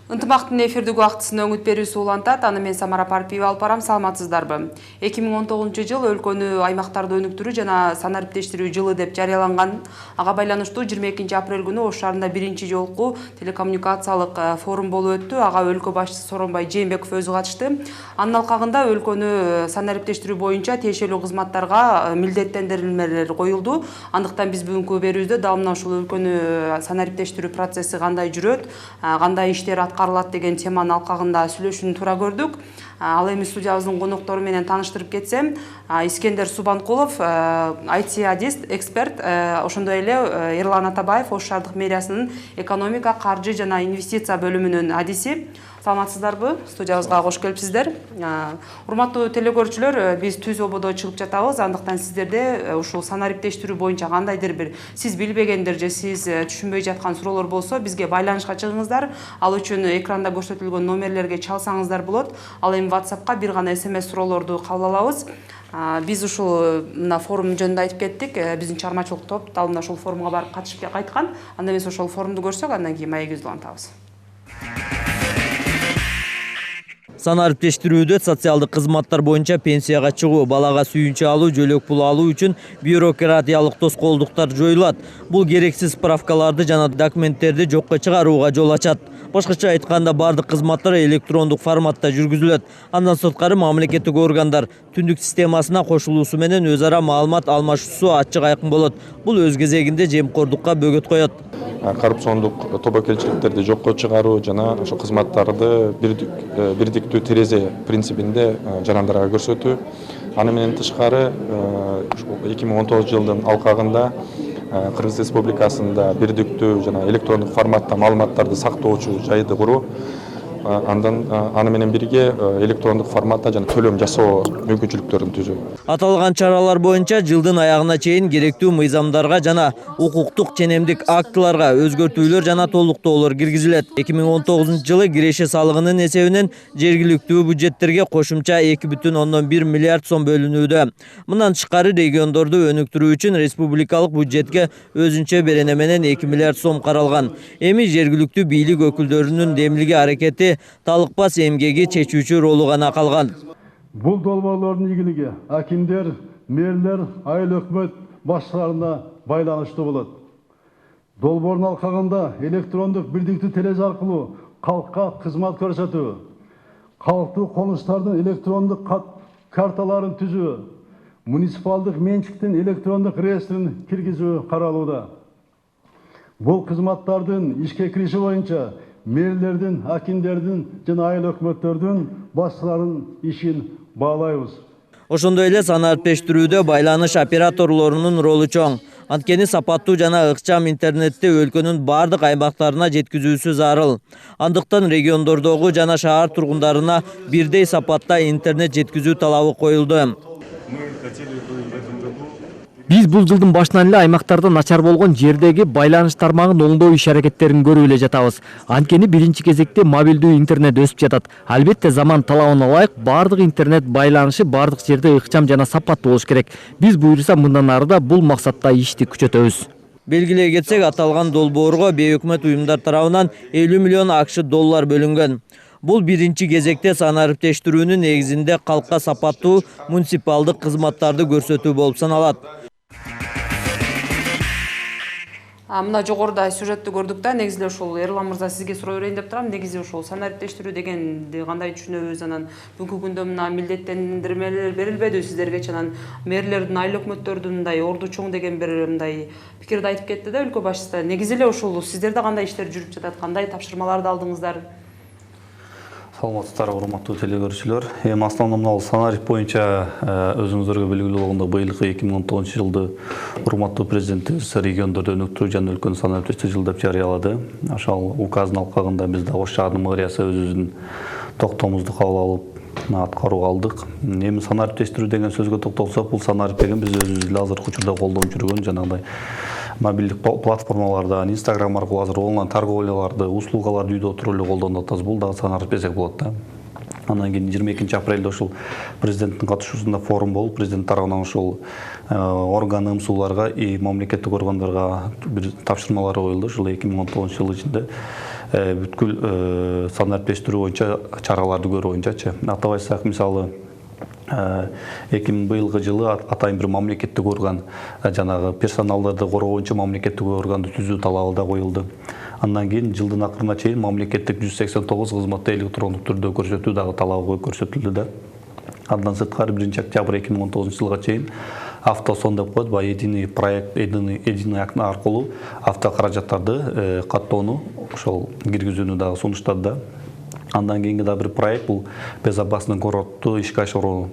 Ынтымақтың эфирдік уақытысын өңіт берүүсү улантат, аны мен Самара Парпиева алып барам, саламатсыздарбы. 2019 жыл өлкөнү аймактарды өнүктүрүү жана санариптештирүү жылы деп жарыяланган. Ага байланыштуу 22 апрель күнү Ош шаарында биринчи жолку телекоммуникациялык форум болуп өттү. Ага өлкө башчысы Сооронбай Жээнбеков өзү катышты. Анын алкагында өлкөнү санариптештирүү боюнча тиешелүү кызматтарга милдеттендирилмелер коюлду. Андыктан биз бүгүнкү берүүбүздө дал мына ушул өлкөнү санариптештирүү процесси кандай жүрөт, кандай иштер каралат деген теманын алкагында сүйлөшүүнү туура көрдүк. Ал эми студиябыздын коноктору менен тааныштырып кетсем, Искендер Субанкулов, IT адист, эксперт, ошондой эле Эрлан Атабаев, Ош шаардык мэриясынын экономика, каржы жана инвестиция бөлүмүнүн адиси. Саламатсыздарбы? Студиябызга кош келипсиздер. Урматтуу телекөрүүчүлөр, биз түз ободо чыгып жатабыз. Андыктан сиздерде ушул санариптештирүү боюнча кандайдыр бир сиз билбегендер же сиз түшүнбөй жаткан суроолор болсо, бизге байланышка чыгыңыздар. Ал үчүн экранда көрсөтүлгөн номерлерге чалсаңыздар болот. Ал эми WhatsAppка бир гана SMS суроолорду кабыл алабыз. Биз ушул мына форум жөнүндө айтып кеттик. Биздин чыгармачылык топ дал мына ушул форумга барып катышып кайткан. Анда эмес ошол форумду көрсөк, андан кийин маегибизди улантабыз. Санариптештирүүдө социалдык кызматтар боюнча пенсияга чыгуу, балага сүйүнчө алуу, жөлөк пул алуу үчүн бюрократиялык тоскоолдуктар жоюлат. Бул керексиз справкаларды жана документтерди жокко чыгарууга жол ачат. Башкача айтканда, бардык кызматтар электрондук форматта жүргүзүлөт. Андан сырткары мамлекеттик органдар түндүк системасына кошулуусу менен өз ара маалымат алмашуусу ачык айкын болот. Бул өз кезегинде жемкордукка бөгөт коет. Коррупциондук тобокелчиликтерди жокко чыгаруу жана ошо кызматтарды бирдиктүү терезе принцибинде жарандарга көрсөтүү. Аны менен тышкары 2019 жылдын алкагында Кыргыз Республикасында бирдиктүү жана электрондук форматта маалыматтарды сактоочу жайды куруу, аны менен бирге электрондук форматта жана төлөм жасоо мүмкүнчүлүктөрүн түзүү. Аталган чаралар боюнча жылдын аягына чейин керектүү мыйзамдарга жана укуктук ченемдик актыларга өзгөртүүлөр жана толуктоолор киргизилет. 2019 жылы киреше салыгынын эсебинен жергиликтүү бюджеттерге кошумча 2,1 миллиард сом бөлүнүүдө. Мындан тышкары региондорду өнүктүрүү үчүн республикалык бюджетке өзүнчө берене менен 2 миллиард сом каралган. Эми жергиликтүү бийлик өкүлдөрүнүн демилги аракети, талыкпас эмгеги чечүүчү ролу гана калган. Бул долбоорлордун ийгилиги акимдер, мэрлер, айыл өкмөт башчыларына байланыштуу болот. Долбоордун алкагында электрондук бирдиктүү терезе аркылуу калкка кызмат көрсөтүү, калктуу конуштардын электрондук карталарын түзүү, муниципалдык менчиктин электрондук реестрин киргизүү каралууда. Бул кызматтардын ишке кириши боюнча мэрлердин, акимдердин жана айыл өкмөттөрдүн башчыларынын ишин баалайбыз. Ошондой эле санариптештирүүдө байланыш операторлорунун ролу чоң. Анткени сапаттуу жана ыкчам интернетти өлкөнүн бардык аймактарына жеткизүүсү зарыл. Андыктан региондордогу жана шаар тургундарына бирдей сапатта интернет жеткизүү талабы коюлду. Биз бул жылдын башынан эле аймактарда начар болгон жердеги байланыш тармагын оңдоо иш-аракеттерин көрүп эле жатабыз. Анткени биринчи кезекте мобилдүү интернет өсүп жатат. Албетте заман талабына ылайык бардык интернет байланышы бардык жерде ыкчам жана сапаттуу болуш керек. Биз буюрса мындан ары да бул максатта ишти күчөтөбүз. Белгилей кетсек, аталган долбоорго бейөкмөт уюмдар тарабынан 50 миллион АКШ доллар бөлүнгөн. Бул биринчи кезекте санариптештирүүнүн негизинде калкка сапаттуу муниципалдык кызматтарды көрсөтүү болуп саналат. Мына жогоруда сюжеттти көрдүк да, негизи ушул Эрлан мырза сизге суроо берейин деп турам. Негизи ушул санариптештирүү дегенди кандай түшүнөбүз? Анан бүгүнкү күндө мына милдеттендирмелер берилбеди сиздерге, анан мэрлердин, айыл өкмөттөрдүн мындай орду чоң деген бир мындай пикирди айтып кетти да өлкө башчысы. Негизи эле ушул сиздерде кандай иштер жүрүп жатат, кандай тапшырмаларды алдыңыздар? Саламатсыздар, урматтуу телекөрүүчүлөр. Эми основном мына санарip боюнча өзүңүздөргө белгилүү болгондой быйылкы 2019 жылды урматтуу президентибиз региондорду өнүктүрүү жана өлкөнү санариптештирүү жылы деп жарыялады. Ошол указдын алкагында биз да Ош шаарынын мэриясы өзүбүздүн токтоомузду кабыл алып аткарууга алдык. Эми санариптештирүү деген сөзгө токтолсок, бул санарип деген биз өзүбүз эле азыркы учурда колдонуп жүргөн жанагындай мобилдик платформалардан, Instagram аркылуу азыр онлайн торговляларды, услугаларды үйдө отуруп эле колдонуп атабыз. Бул дагы санарип десек болот да. Андан кийин 22 апрелде ошол президенттин катышуусунда форум болуп, президент тарабынан ошол орган ымсууларга и мамлекеттик органдарга бир тапшырмалар коюлду. Ушул 2019 жыл ичинде бүткүл санариптештирүү боюнча чараларды көрүү боюнчачы. Атап айтсак, мисалы 2000 жылы атайын бир мамлекеттик орган, жанагы персоналдарды коргоо боюнча мамлекеттик органды түзүү талабы да коюлду. Андан кийин жылдын акырына чейин мамлекеттик 189 кызматты электрондук түрдө көрсөтүү дагы талабы көрсөтүлдү да. Андан сырткары 1 октябрь 2019 жылга чейин автосон деп коет, единый проект, единый окна аркылуу автокаражаттарды каттоону ошол киргизүүнү дагы сунуштады да. Андан кийинки да бир проект бул безопасный городду ишке ашыруу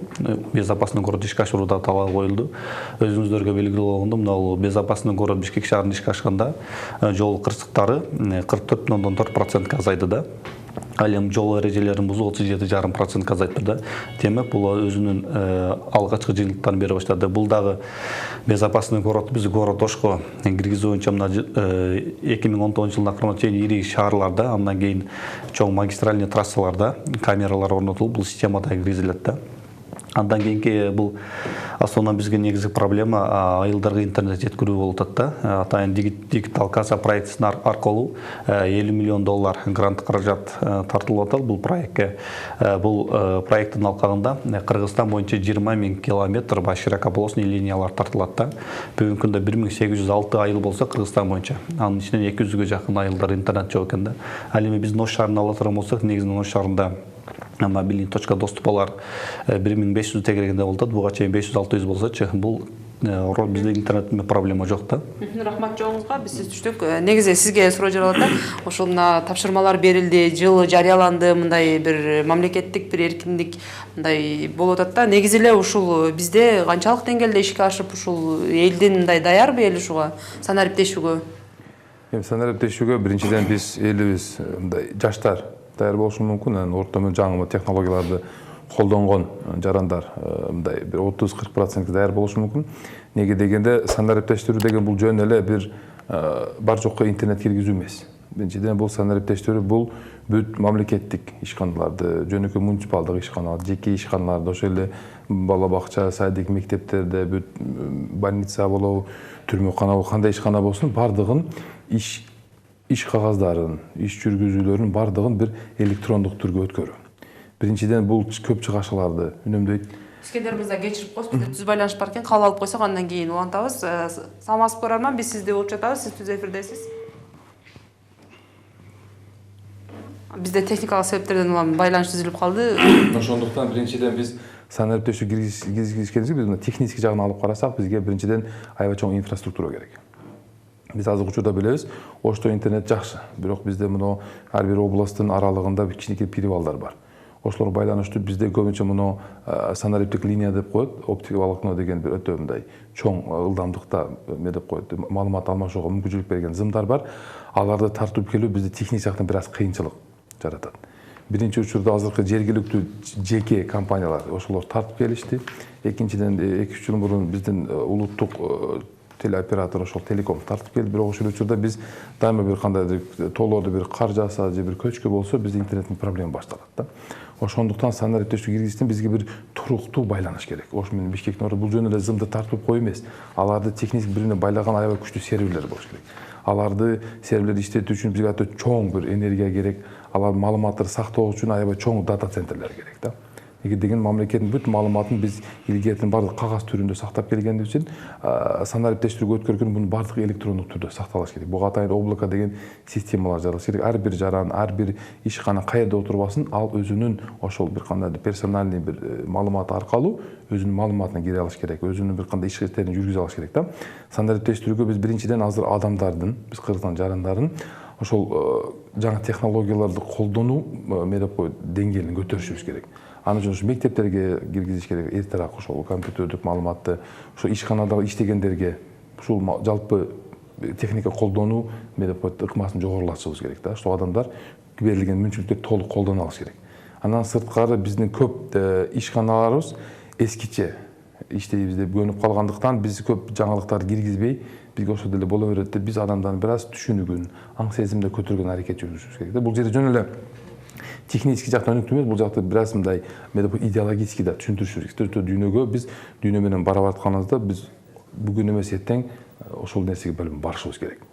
да талап коюлду. Өзүңүздөргө белгилүү болгондой, мына безопасный город Бишкек шаарында ишке ашканда жол кырсыктары 44,4% азайды да. Ал эми жол эрежелерин бузуу 37,5% азайтты да. Демек, бул өзүнүн алгачкы жыйынтыктарын бере баштады. Бул дагы безопасный город, биз город Ошко киргизүү боюнча мына 2019 жылдын акырына чейин ири шаарларда, андан кийин чоң магистральный трассаларда камералар орнотулуп, бул системада киргизилет да. Андан кийинки бул основном бизге негизги проблема айылдарга интернет жеткирүү болуп атат да. Атайын дигитал касса проектисин аркылуу $50 миллион грант каражат тартылып атат бул проектке. Бул проекттин алкагында Кыргызстан боюнча 20 000 километр широкополосный линиялар тартылат да. Бүгүнкү күндө 1806 айыл болсо Кыргызстан боюнча, анын ичинен 200гө жакын айылдар интернет жок экен да. Ал эми биздин Ош шаарына ала турган болсок, негизинен Ош шаарында мобильный точка доступалар 1500 тегерегенде болот. Буга чейин 500-600 болсочу, бул бизде интернетте проблема жок да. Рахмат жоңузга, биз сиз түштүк. Негизи сизге суроо жаралат да. Ошол мына тапшырмалар берилди, жыл жарыяланды, мындай бир мамлекеттик бир эркиндик мындай болуп атат да. Негизи эле ушул бизде канчалык деңгээлде ишке ашып, ушул элдин мындай даярбы эл ушуга санариптешүүгө? Санариптешүүгө биринчиден биз элибиз мындай жаштар даяр болушу мүмкүн. Орто жаңы технологияларды колдонгон жарандар мындай бир 30-40% даяр болушу мүмкүн. Неге дегенде санариптештирүү деген бул жөн эле бир бар жокко интернет киргизүү эмес. Биринчиден бул санариптештирүү бул бүт мамлекеттик ишканаларды, жөнөкөй муниципалдык ишканалар, жеке ишканаларды, ошол эле бала бакча, садик, мектептерде, бүт больница болобу, түрмөкана болобу, кандай ишкана болсун, бардыгын иш кагаздарын, иш жүргүзүүлөрүнүн бардыгын бир электрондук түргө өткөрүү. Биринчиден бул көп чыгашаларды үнөмдөйт. Искендер мырза кечирип коесуз, бизде түз байланыш бар экен, кабыл алып койсок андан кийин улантабыз. Саламатсызбы көрөрман, биз сизде болуп жатабыз, сиз түз эфирдесиз. Бизде техникалык себептерден улам байланыш түзүлүп калды. Ошондуктан биринчиден биз санариптештүү киргизгенибизде биз техник жагын алып карасак, бизге биринчиден аябай чоң инфраструктура керек. Биз азыркы учурда билебиз, Ошто интернет жакшы, бирок бизде муну ар бир областтын аралыгында кичинекей перевалдар бар. Ошолор байланыштуу бизде көбүнчө муну санариптик линия деп коет, оптика волокно деген бир өтө мындай чоң ылдамдыкта эме деп коет, маалымат алмашууга мүмкүнчүлүк берген зымдар бар. Аларды тартып келүү бизде техник жактан бир аз кыйынчылык жаратат. Биринчи учурда азыркы жергиликтүү жеке компаниялар ошолор тартып келишти. Экинчиден 2-3 жыл мурун биздин улуттук телеоператор ошол телеком тартып келди. Бирок ошол учурда биз дайыма бир кандайдыр тоолорду бир кар жааса же бир көчкү болсо бизде интернеттин проблема башталат да. Ошондуктан санариптештүү киргизиштен бизге бир туруктуу байланыш керек. Ош менен Бишкектин ортосунда бул жөн эле зымды тартып коюу эмес. Аларды техник бирине байлаган аябай күчтүү серверлер болуш керек. Аларды серверлерди иштетүү үчүн бизге өтө чоң бир энергия керек. Алар маалыматтарды сактоо үчүн аябай чоң дата центрлер керек да. Неге деген мамлекеттин бүт маалыматын биз илгертен бардык кагаз түрүндө сактап келгендик үчүн санариптештирүүгө өткөргөн мунун бардыгы электрондук түрдө сакталыш керек. Буга атайын облако деген системалар жаралыш керек. Ар бир жаран, ар бир ишкана каерде отурбасын, ал өзүнүн ошол бир кандайдыр персональный бир маалыматы аркылуу өзүнүн маалыматына кире алыш керек, өзүнүн бир кандай иш иштерин жүргүзө алыш керек да. Санариптештирүүгө биз биринчиден азыр адамдардын, биз Кыргызстан жарандарын ошол жаңы технологияларды колдонуу эме деп коет деңгээлин көтөрүшүбүз керек. Аны үчүн мектептерге киргизиш керек, эртерээк ошол компьютерлик маалыматты, ошо ишканада иштегендерге ушул жалпы техника колдонуу эме деп коет ыкмасын жогорулатышыбыз керек да. Ошол адамдар берилген мүмкүнчүлүктөрдү толук колдоно алыш керек. Андан сырткары биздин көп ишканаларыбыз эскиче иштейбиз деп көнүп калгандыктан биз көп жаңылыктарды киргизбей, бизге ошол деле боло берет деп биз адамдардын бир аз түшүнүгүн, аң сезимди көтөргөн аракет жүргүзүшүбүз керек да. Бул жерде жөн эле технический жактан өнүктүрүү эмес, бул жакта бир аз мындай идеологический да түшүндүрүш керек. Дүйнөгө биз дүйнө менен барабар атканыбызда биз бүгүн эмес эртең ошол нерсеге бөлүнүп барышыбыз керек.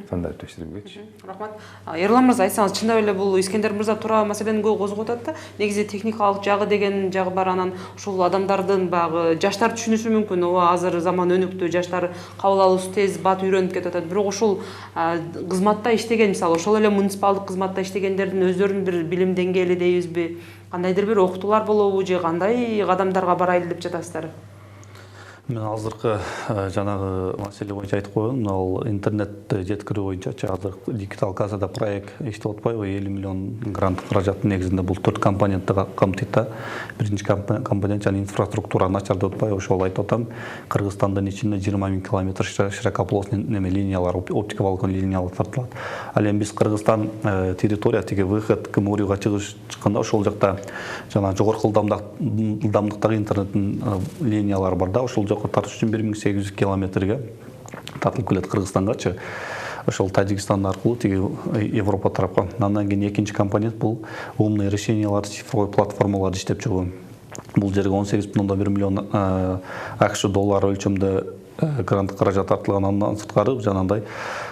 Санариптештирүүгөчү. Рахмат. Ерлан мырза, айтсаңыз, чындап эле бул Искендер мырза туура маселени козгоп атат да. Негизи техникалык жагы деген жагы бар, анан ушул адамдардын багы жаштар түшүнүшү мүмкүн. Ооба, азыр заман өнүктү, жаштар кабыл алуусу тез, бат үйрөнүп кетип атат. Бирок ушул кызматта иштеген, мисалы, ошол эле муниципалдык кызматта иштегендердин өздөрүнүн бир билим деңгээли дейбизби, кандайдыр бир окутуулар болобу же кандай кадамдарга барайлы деп жатасыздар? Мен азыркы жанагы маселе боюнча айтып койгон, ал интернет жеткирүү боюнча азыр дигитал кассада проект иштеп атпайбы, 50 миллион грант каражаттын негизинде бул 4 компонентти камтыйт да. Биринчи компонент жана инфраструктура начар деп атпайбы, ошол айтып атам. Кыргызстандын ичинде 20 000 километр широкополосный линиялар, оптика волокон линиялар тартылат. Ал эми биз Кыргызстан территория тиги выход КМУРга чыкканда ошол жакта жана жогорку ылдамдыктагы интернеттин линиялары бар да, ошол тартыш үчүн 1800 километрге тартылып келет Кыргызстангачы. Ошол Тажикстан аркылуу тиги Европа тарапка. Андан кийин экинчи компонент бул умный решениялар, цифровой платформалар иштеп чыгуу. Бул жерге 18,1 миллион АКШ доллары өлчөмдө грант каражат тартылган. Андан сырткары жанагындай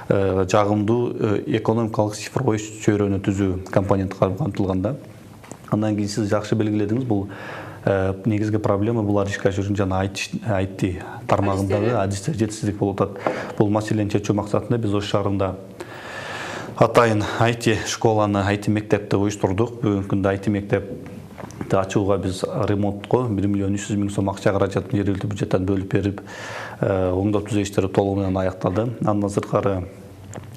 жагымдуу экономикалык цифровой чөйрөнү түзүү компоненти камтылган да. Андан кийин сиз жакшы белгиледиңиз, бул негизги проблема бул ишке ашыруу жана IT тармагындагы адистер жетишсиздик болуп атат. Бул маселени чечүү максатында биз Ош шаарында атайын IT школаны, IT мектепти уюштурдук. Бүгүнкү күндө IT мектепти ачууга биз ремонтко 1 миллион 300 миң сом акча каражатын жергиликтүү бюджеттен бөлүп берип, оңдоп түзөө иштери толугу менен аякталды. Андан сырткары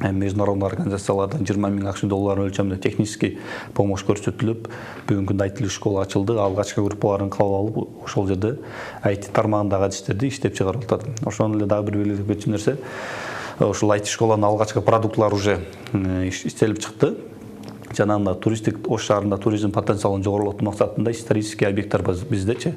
международный организациялардан 20 000 АКШ доллары өлчөмүндө технический помощь көрсөтүлүп, бүгүнкү күндө IT школа ачылды. Алгачкы группаларын кабыл алып, ошол жерде IT тармагындагы адистерди иштеп чыгарып атат. Ошондо эле дагы бир белгилеп кетчү нерсе, ошол IT школанын алгачкы продуктлары уже иштелип чыкты. Жанагында туристик Ош шаарында туризм потенциалын жогорулатуу максатында исторический объекттер биздечи.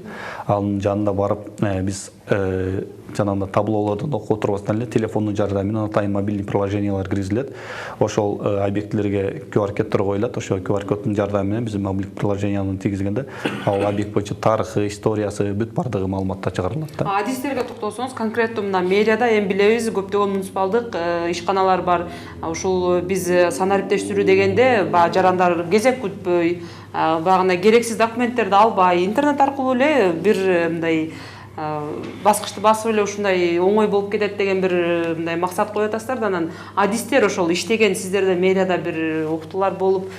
Анын жанында барып биз жанагында таблолордун окуп отурбастан эле телефондун жардамы менен атайын мобильный приложениялар киргизилет. Ошол объектлерге QR коддор коюлат. Ошол QR коддун жардамы менен биз мобильный приложенияны тийгизгенде ал объект боюнча тарыхы, историясы бүт бардыгы маалыматтар чыгарылат да. Адистерге токтолсоңуз, конкреттүү мына медиада эми билебиз, көптөгөн муниципалдык ишканалар бар. Ушул биз санариптештирүү дегенде жарандар кезек күтпөй, багына керексиз документтерди албай, интернет аркылуу эле бир мындай баскычты басып эле ушундай оңой болуп кетет деген бир мындай максат коюп атасыздар да. Анан адистер ошол иштеген, сиздерде медиада бир окутуулар болуп,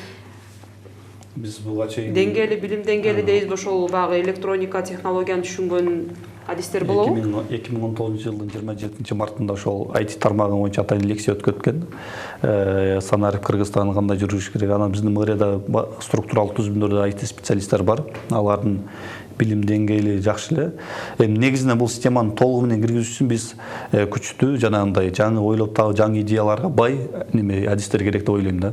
биз буга чейин деңгээли, билим деңгээли дейбизби, ошол багы электроника, технологияны түшүнгөн адистер болобу? 2019 жылдын 27 мартында ошол IT тармагы боюнча атайын лекция өткөткөн. Санарып Кыргызстан кандай жүрүш керек. Анан биздин мэрияда структуралык түзүмдөрдө IT специалисттер бар. Алардын билим деңгээли жакшы эле. Эми негизинен бул системаны толугу менен киргизүү үчүн биз күчтүү жанагындай жаңы ойлоп табуу, жаңы идеяларга бай адистер керек деп ойлойм да.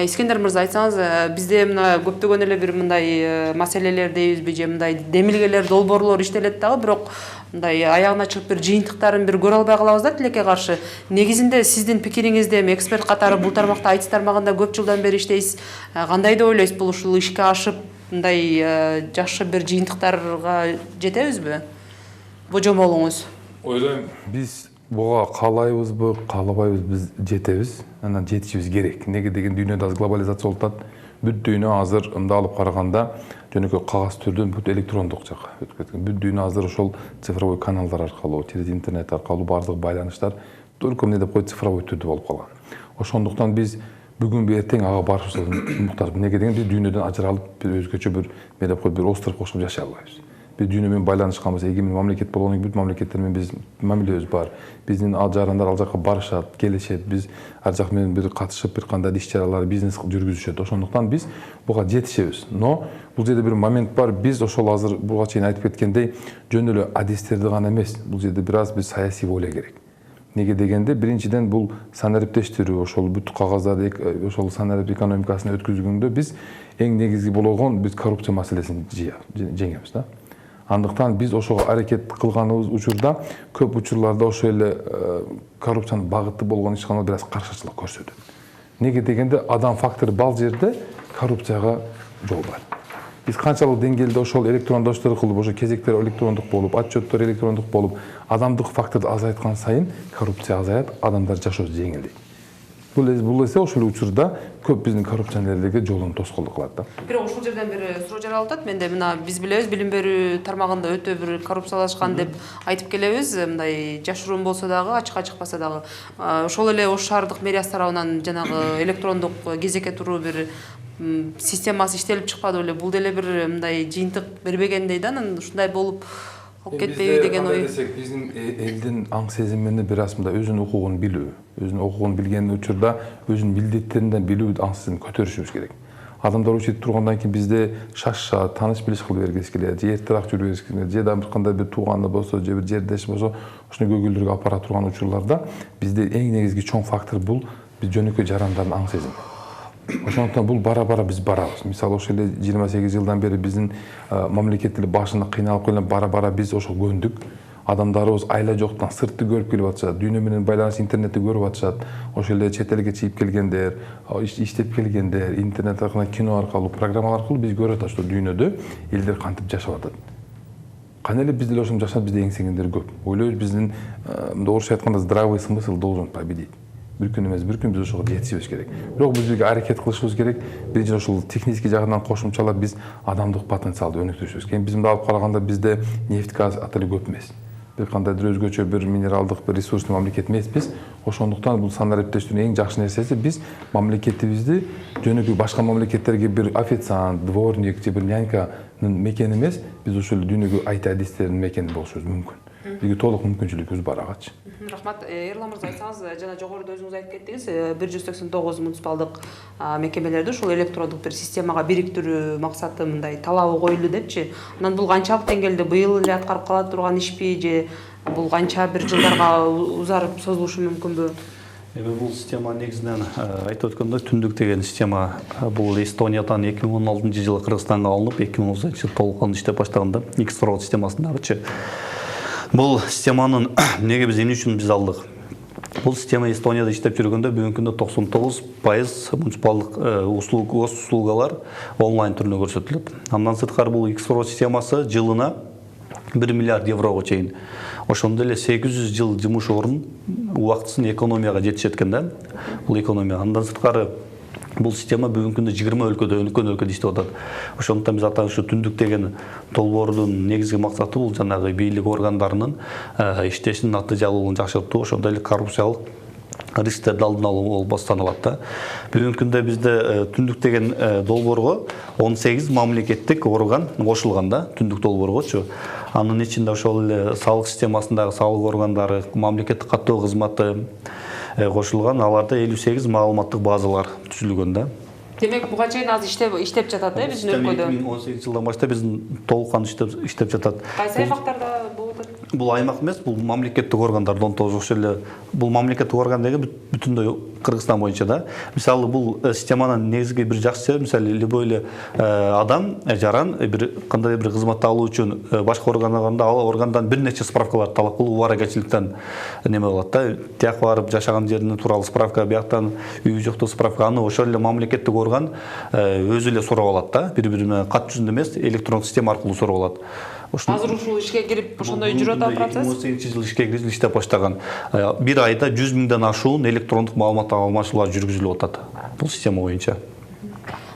Искендер мырза, айтсаңыз, бизде мына көптөгөн эле бир мындай маселелер дейбизби же мындай демилгелер, долбоорлор иштелет дагы, бирок мындай аягына чыгып бир жыйынтыктарын бир көрө албай калабыз да тилекке каршы. Негизинде сиздин пикириңизде эми эксперт катары бул тармакта IT тармагында көп жылдан бери иштейсиз. Кандай деп ойлойсуз, бул ушул ишке ашып мындай жакшы бир жыйынтыктарга жетебизби? Божомолуңуз? Ойлойм, биз буга каалайбызбы, каалабайбыз, биз жетебиз. Анан жетишибиз керек. Неге деген дүйнөдө азыр глобализация болуп атат. Бүт дүйнө азыр мындай алып караганда жөнөкөй кагаз түрдөн бүт электрондук жакка өтүп кеткен. Бүт дүйнө азыр ошол цифровой каналдар аркылуу, интернет аркылуу бардык байланыштар только эмне деп коет, цифровой түрдө болуп калган. Ошондуктан биз бүгүн эртең ага барышыбыз муктаж. Неге деген биз дүйнөдөн ажыралып, бир өзгөчө бир эмне деп коет, бир остров кошуп жашай албайбыз. Биз дүйнө менен байланышканбыз, эгемен мамлекет болгондон кийин бүт мамлекеттер менен биз мамилебиз бар. Биздин ал жарандар ал жака барышат, келишет, биз ар жак менен бир катышып, бир кандай иш-чаралар, бизнес жүргүзүшөт. Ошондуктан биз буга жетишебиз. Но бул жерде бир момент бар. Биз ошол азыр буга чейин айтып кеткендей, жөн эле адистерди гана эмес, бул жерде бир аз биз саясий воля керек. Неге дегенде, биринчиден бул санариптештирүү, ошол бүт кагаздарды ошол санарип экономикасына өткөзгөндө биз эң негизги болгон биз коррупция маселесин жеңебиз да. Андыктан биз ошого аракет кылганыбыз учурда көп учурларда ошо эле коррупциянын багыты болгон ишкана бир аз каршычылык көрсөтөт. Неге дегенде адам фактору бал жерде коррупцияга жол бар. Биз канчалык деңгээлде ошол электрондоштор кылып, ошо кезектер электрондук болуп, отчеттор электрондук болуп, адамдык факторду азайткан сайын коррупция азаят, адамдар жашоосу жеңилдейт. Бул эсе ошол учурда көп биздин коррупционерлерге жолун тоскоолдук кылат да. Бирок ушул жерден бир суроо жаралып атат. Менде мына биз билебиз, билим берүү тармагында өтө бир коррупциялашкан деп айтып келебиз. Мындай жашыруун болсо дагы, ачыкка чыкпаса дагы. Ошол эле Ош шаардык мэриясы тарабынан жанагы электрондук кезекке туруу бир системасы иштелип чыкпады беле. Бул деле бир мындай жыйынтык бербегендей да, анан ушундай болуп алып кетпейби деген ой. Биздин элдин аң сезимини бир асымда өзүнүн укугун билүү, өзүнүн укугун билген учурда өзүнүн милдеттерин билүү аң сезимин көтөрүшүбүз керек. Адамдар учуп тургандан кийин бизде шашша, тааныш билиш кылып бергибиз келет, же эртерээк жүрүбүз келет, же дагы кандай бир тууганы болсо, же бир жердеш болсо, ошону көгүлдүргө апара турган учурларда бизде эң негизги чоң фактор бул биз жөнөкөй жарандардын аң сезими. Ошондуктан бул бара-бара биз барабыз. Мисалы ошол эле 28 жылдан бери биздин мамлекет тили башында кыйналып келген, бара-бара биз ошо көндүк. Адамдарыбыз айла жоктан сыртты көрүп келип атышат, дүйнө менен байланыш интернетти көрүп атышат. Ошол эле чет элге чыгып келгендер, иштеп келгендер, интернет аркылуу, кино аркылуу, программалар аркылуу биз көрүп атабыз, дүйнөдө элдер кантип жашап атат. Кане эле биз деле ошону жашап, бизде эңсегендер көп. Ойлойбуз биздин орусча айтканда здравый смысл должен победить. Бир күн эмес, бир күн биз ошого жетишибиз керек. Бирок биз бизге аракет кылышыбыз керек. Биринчи ошол технический жагынан кошумчалап биз адамдык потенциалды өнүктүрүшүбүз керек. Биз мында алып караганда бизде нефть, газ аталы көп эмес. Бир кандайдыр өзгөчө бир минералдык, бир ресурстуу мамлекет эмеспиз. Ошондуктан бул санариптештирүүнүн эң жакшы нерсеси биз мамлекетибизди жөнөкөй башка мамлекеттерге бир официант, дворник же бир няньканын мекени эмес, биз ошол дүйнөгө айт адистердин мекени болушубуз мүмкүн. Бизге толук мүмкүнчүлүгүбүз бар агачы. Рахмат. Эрлан мырза, айтсаңыз, жана жогоруда өзүңүз айтып кеттиңиз, 189 муниципалдык мекемелерди ушул электрондук бир системага бириктирүү максаты мындай талабы коюлду депчи. Анан бул канчалык деңгээлде быйыл эле аткарып кала турган ишпи, же бул канча бир жылдарга узарып созулушу мүмкүнбү? Бул система негизинен айтып өткөндөй түндүк деген система бул Эстониядан 2016 жылы Кыргызстанга алынып, 2019 жылы толук иштеп баштаганда X-Road системасындагычы. Бул системанын неге биз эмне үчүн биз алдык? Бул система Эстонияда иштеп жүргөндө бүгүнкү күндө 99% муниципалдык услугалар онлайн түрүндө көрсөтүлөт. Андан сырткары бул X-Road системасы жылына 1 миллиард еврого чейин. Ошондой эле 800 жыл жумуш орун убактысын экономияга жетишет экен да. Бул экономия. Андан сырткары бул система бүгүнкү күндө 20 өлкөдө, өнүккөн өлкөдө иштеп атат. Ошондуктан биз атаң ушу түндүк деген долбоордун негизги максаты бул жанагы бийлик органдарынын иштешинин натыйжалуулугун жакшыртуу, ошондой эле коррупциялык рисктерди алдын алуу болуп саналат да. Бүгүнкү күндө бизде түндүк деген долбоорго 18 мамлекеттик орган кошулган да, түндүк долбооргочу. Анын ичинде ошол эле салык системасындагы салык органдары, мамлекеттик каттоо кызматы кошулган, аларда 58 маалыматтык базалар түзүлгөн да. Демек, буга чейин азыр иштеп жатат, биздин өлкөдө. 2018 жылдан баштап биздин толуккан иштеп жатат. Кайсы аймактарда болуп атат? Бул аймак эмес, бул мамлекеттик органдар, 19 ошол эле бул мамлекеттик орган деген бүтүндөй Кыргызстан боюнча да. Мисалы бул системанын негизги бир жакшы себеби, мисалы любой эле адам, жаран бир кандай бир кызматты алуу үчүн башка органдарда ал органдан бир нече справкаларды талап кылуу убаракетчиликтен неме болот да. Тияк барып жашаган жеринин тууралуу справка, бияктан үй жоктоо справка, аны ошол эле мамлекеттик орган өзү эле сурап алат да. Бири-бирине кат жүзүндө эмес, электрондук система аркылуу сурап алат. Азыр ушул ишке кирип, ошондой жүрөт ал процесс? 2018 жылы ишке кирип иштеп баштаган. Бир айда 100 миңден ашуун электрондук маалымат алмашуулар жүргүзүлүп атат бул система боюнча.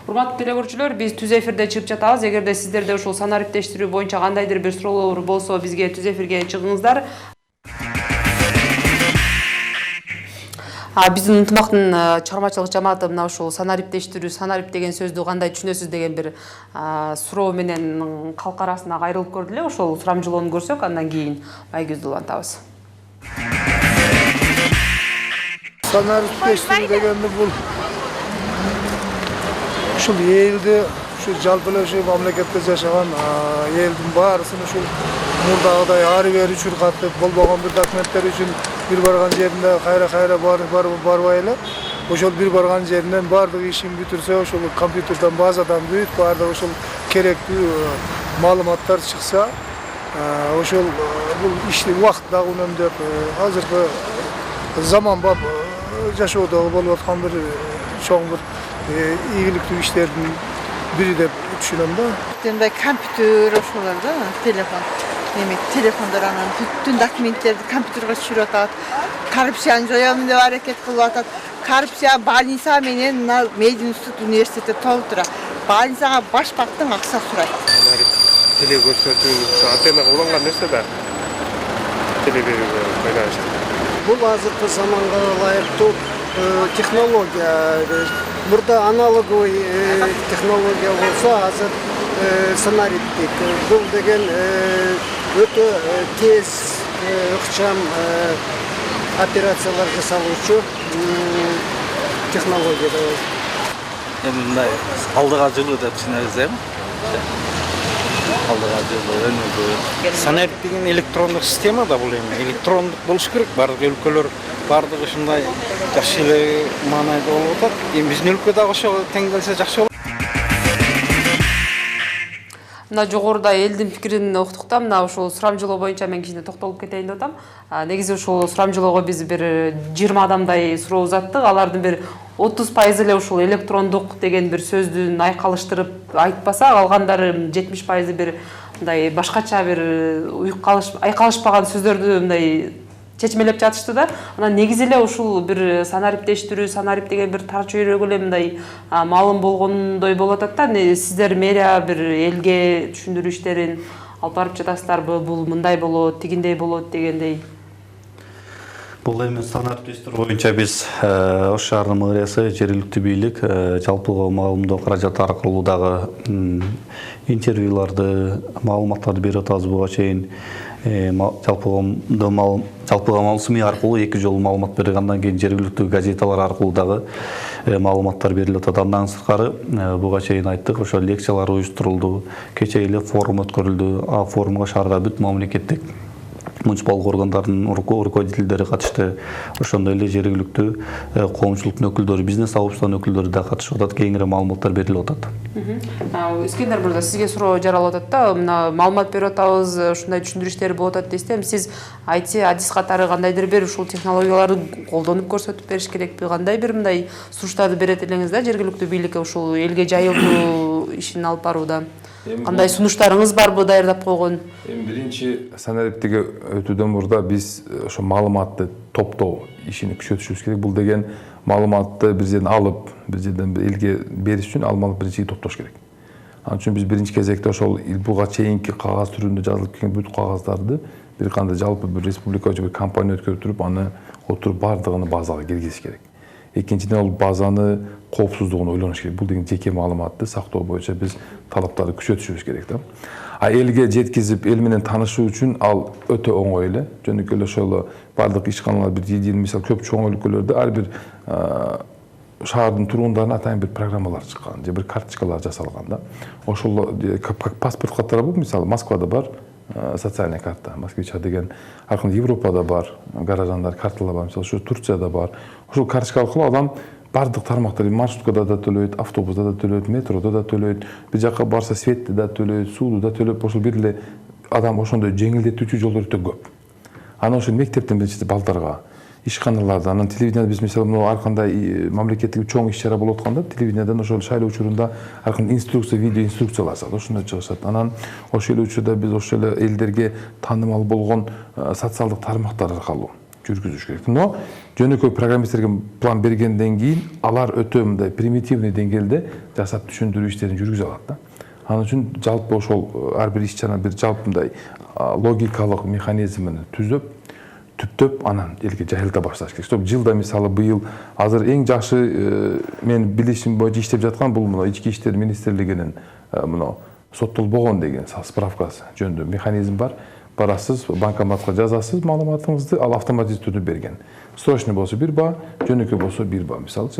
Урматтуу телекөрүүчүлөр, биз түз эфирде чыгып жатабыз. Эгерде сиздерде ушул санариптештирүү боюнча кандайдыр бир суроолор болсо, бизге түз эфирге чыгыңыздар. Биздин ынтымактын чыгармачылык жамааты мына ушул санариптештирүү, санарип деген сөздү кандай түшүнөсүз деген бир суроо менен калк арасына кайрылып көрдү эле. Ошол сурамжылоону көрсөк, андан кийин майгүздү улантабыз. Санариптештирүү дегенди бул ушул элди, ушу жалпы эле ушу мамлекетте жашаган элдин баарысын ушул мурдагыдай ары бери үчүр катып, болбогон бир документтер үчүн бир барган жеринде кайра барбай эле, ошол бир барган жеринен баардык ишин бүтүрсө, ошол компьютерден, базадан бүт баардык ошол керектүү маалыматтар чыкса, ошол бул ишти убакыт дагы үнөмдөп, азыркы заманбап жашоодогу болуп аткан бир чоң бир ийгиликтүү иштердин бири деп түшүнөм да. Мындай компьютер ошолор да, телефондар анан бүткүн документтерди компьютерге түшүрүп атат. Коррупцияны жоёмун деп аракет кылып атат. Коррупция больница менен Мединститут университети толтура. Больницага баш бактың акча сурайт. Теле көрсөтүү, антеннага уланган нерсе да. Теле берүүгө байланыштуу. Бул азыркы заманга ылайыктуу технология. Burada аналоговый технология болсо, азыр санариптик. Бул деген өтө тез, ыкчам операциялар жасалуучу технология. Эми мындай алдыга жылуу деп түшүнөбүз эми. Алдыга жылуу өнүгүү. Санарip деген электрондук система да бул эми. Электрондук болуш керек. Бардык өлкөлөр бардыгы ушундай жакшы эле маанайда болуп атат. Эми биздин өлкө дагы ошого тең келсе жакшы болот. Мына жогоруда элдин пикирин уктук да, мына ушул сурамжылоо боюнча мен кичине токтолуп кетейин деп атам. Негизи ушул сурамжылоого биз бир 20 адамдай суроо узаттык. Алардын бир 30% эле ушул электрондук деген бир сөздүн айкалыштырып айтпаса, калгандары 70% бир мындай башкача бир айкалышпаган сөздөрдү мындай чечмелеп жатышты да. Анан негизи эле ушул бир санариптештирүү, санарип деген бир тар чөйрөгү эле мындай маалым болгондой болуп атат да. Сиздер мэрия бир элге түшүндүрүү иштерин алып барып жатасыздарбы? Бул мындай болот, тигиндей болот дегендей. Бул эми санариптештирүү боюнча биз Ош шаарынын мэриясы, жергиликтүү бийлик жалпыга маалымдоо каражаты аркылуу дагы интервьюларды, маалыматтарды берип атабыз буга чейин. Жалпыга СМИ аркылуу 2 жолу маалымат берген, андан кийин жергиликтүү газеталар аркылуу дагы маалыматтар берилип атат. Андан сырткары буга чейин айттык, ошо лекциялар уюштурулду, кечээ эле форум өткөрүлдү. А форумга шаарда бүт мамлекеттик муниципалдык органдардын руководителдери катышты. Ошондой эле жергиликтүү коомчулуктун өкүлдөрү, бизнес сообществонун өкүлдөрү да катышып атат. Кеңири маалыматтар берилип атат. Искендер мырза, сизге суроо жаралып атат да. Мына маалымат берип атабыз, ушундай түшүндүрүү иштери болуп атат дейсиз. Сиз IT адис катары кандайдыр бир ушул технологияларды колдонуп көрсөтүп бериш керекпи? Кандай бир мындай сунуштарды берет элеңиз да жергиликтүү бийликке ушул элге жайылтуу ишин алып барууда? Кандай сунуштарыңыз барбы даярдап койгон? Биринчи санариптиге өтүүдөн мурда биз ошо маалыматты топтоо ишини күчөтүшүбүз керек. Бул деген маалыматты бир жерден алып, бир жерден элге бериш үчүн ал маалыматты биринчи топтош керек. Ал үчүн биз биринчи кезекте ошол буга чейинки кагаз түрүндө жазылып келген бүт кагаздарды бир кандай жалпы бир республика же бир компания өткөрүп туруп, аны отуруп бардыгын базага киргизиш керек. Экинчиден ол базаны коопсуздугун ойлонуш керек. Бул деген жеке маалыматты сактоо боюнча биз талаптарды күчөтүшүбүз керек да. А элге жеткизип, эл менен таанышуу үчүн ал өтө оңой эле. Жөнөкөй эле ошол бардык ишканалар бир жидин, мисалы көп чоң өлкөлөрдө ар бир шаардын тургундарына атайын бир программалар чыккан, же бир карточкалар жасалган да. Ошол как паспорт катары болуп, мисалы Москвада бар социальный карта, москвича деген, аркында Европада бар, гаражандар карталар бар, мисалы ошо Турцияда бар. Ошол карточка аркылуу адам бардык тармактар, маршруткада да төлөйт, автобуста да төлөйт, метрода да төлөйт, бир жака барса светти да төлөйт, сууду да төлөп, ошол бир эле адам ошондой жеңилдетүүчү жолдор өтө көп. Анан ошол мектептен биринчиси балдарга, ишканаларда, анан телевидениеда биз мисалы мына ар кандай мамлекеттик чоң иш-чара болуп атканда, телевидениедан ошол шайлоо учурунда ар кандай инструкция, видео инструкциялар чыгат, ошондой чыгышат. Анан ошол эле учурда биз ошол эле элдерге таанымал болгон социалдык тармактар аркылуу жүргүзүш керек. Но жөнөкөй программисттерге план бергенден кийин алар өтө мындай примитивный деңгээлде жасап түшүндүрүү иштерин жүргүзө алат да. Анын үчүн жалпы ошол ар бир иш-чара бир жалпы мындай логикалык механизмин түзүп, түптөп анан элге жайылта башташ керек. Чтоб жылда мисалы быйыл азыр эң жакшы мен билишим боюнча иштеп жаткан бул мына ички иштер министрлигинин мына соттолбогон деген справкасы жөнүндө механизм бар. Барасыз, банкоматка жазасыз маалыматыңызды, ал автоматически түрдө берген. Срочный болсо 1 ба, жөнөкөй болсо 1 ба. Мисалы,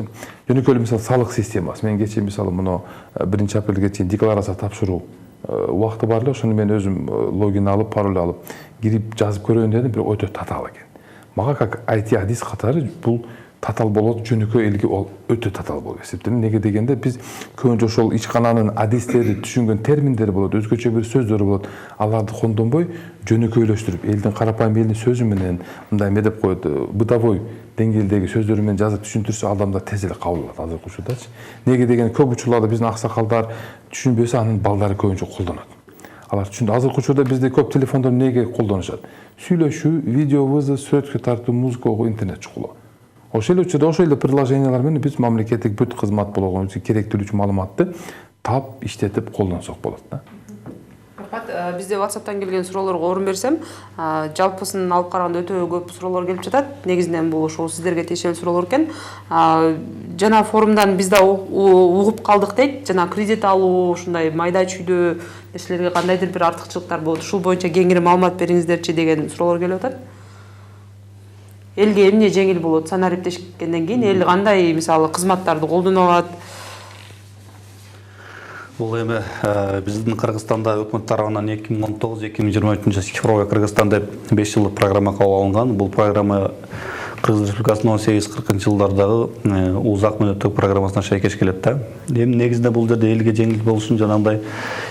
жөнөкөй мисалы салык системасы. Мен кечээ мисалы мына 1 апрелге чейин декларация тапшыруу убакыты бар эле, ошону мен өзүм логин алып, пароль алып, кирип жазып көрөйүн дедим, бирок өтө татаал экен. Мага как IT адис катары бул татаал болот, жөнөкөй элге ол өтө татаал болуп эсептелет. Неге дегенде биз көбүнчө ошол ишкананын адистери түшүнгөн терминдери болот, өзгөчө бир сөздөрү болот. Аларды кондонбой, жөнөкөйлөштүрүп, элдин карапайым элдин сөзү менен мындай эме деп коет, бытовой деңгээлдеги сөздөр менен жазып түшүндүрсө адамдар тез эле кабыл алат азыркы учурдачы. Неге деген көп учурларда биздин аксакалдар түшүнбөсө анын балдары көбүнчө колдонот. Алар түшүндү. Азыркы учурда бизде көп телефондор неге колдонушат? Сүйлөшүү, видео вызов, сүрөткө тартуу, музыка угуу, интернет чукулуу. Ошол эле учурда ошол эле приложениялар менен биз мамлекеттик бүт кызмат болгон керектүүлүүчү маалыматты тап иштетип колдонсок болот да. Бизде WhatsApp'тан келген суроолорго орун берсем, жалпысын алып караганда өтө көп суроолор келип жатат. Негизинен бул ошол сиздерге тиешелүү суроолор экен. Жана форумдан биз да угуп калдык дейт. Жана кредит алуу ушундай майда чүйдө нерселерге кандайдыр бир артыкчылыктар болот. Ушул боюнча кеңири маалымат бериңиздерчи деген суроолор келип атат. Элге эмне жеңил болот санариптешкенден кийин? Эл кандай мисалы кызматтарды колдоно алат? Бул эми биздин Кыргызстанда өкмөт тарабынан 2019-2023 цифровой Кыргызстан деп 5 жылдык программа кабыл алынган. Бул программа Кыргыз Республикасынын 18-40 жылдардагы узак мөөнөттүк программасына шайкеш келет да. Эми негизинде бул жерде элге жеңил болуш үчүн жанагындай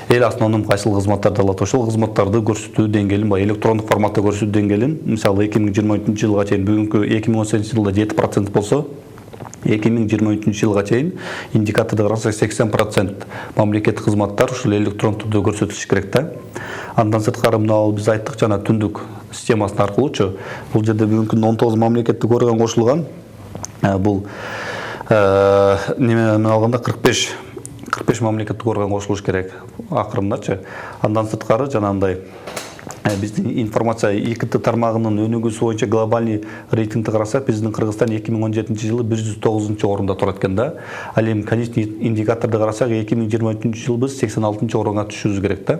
эл автономдук кайсыл кызматтарды алат. Ошол кызматтарды көрсөтүү деңгээлин, электрондук форматта көрсөтүү деңгээлин, мисалы 2023 жылга чейин бүгүнкү 2018 жылда 7% болсо, 2023 жылга чейин индикаторду карасак 80% мамлекеттик кызматтар ушул электрон түрдө көрсөтүлүш керек да. Андан сырткары мына биз айттык жана түндүк системасы аркылуучу бул жерде бүгүнкү 19 мамлекеттик орган кошулган. Бул неме алганда 45 мамлекеттик орган кошулуш керек акырындачы. Андан сырткары жанагындай биздин информация ИКТ тармагынын өнүгүүсү боюнча глобальный рейтингди карасак, биздин Кыргызстан 2017 жылы 109 орунда турат экен да. Ал эми конечный индикаторду карасак, 2023 жылы биз 86 орунга түшүбүз керек да.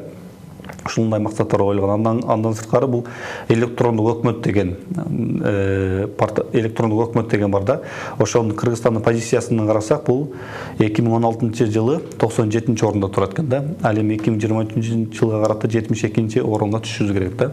Ушундай максаттар коюлган. Андан сырткары бул электрондук өкмөт деген бар да. Ошонун Кыргызстандын позициясынан карасак, бул 2016 жылы 97 орунда турат экен да. Ал эми 2023 жылга карата 72 орунга түшүбүз керек да.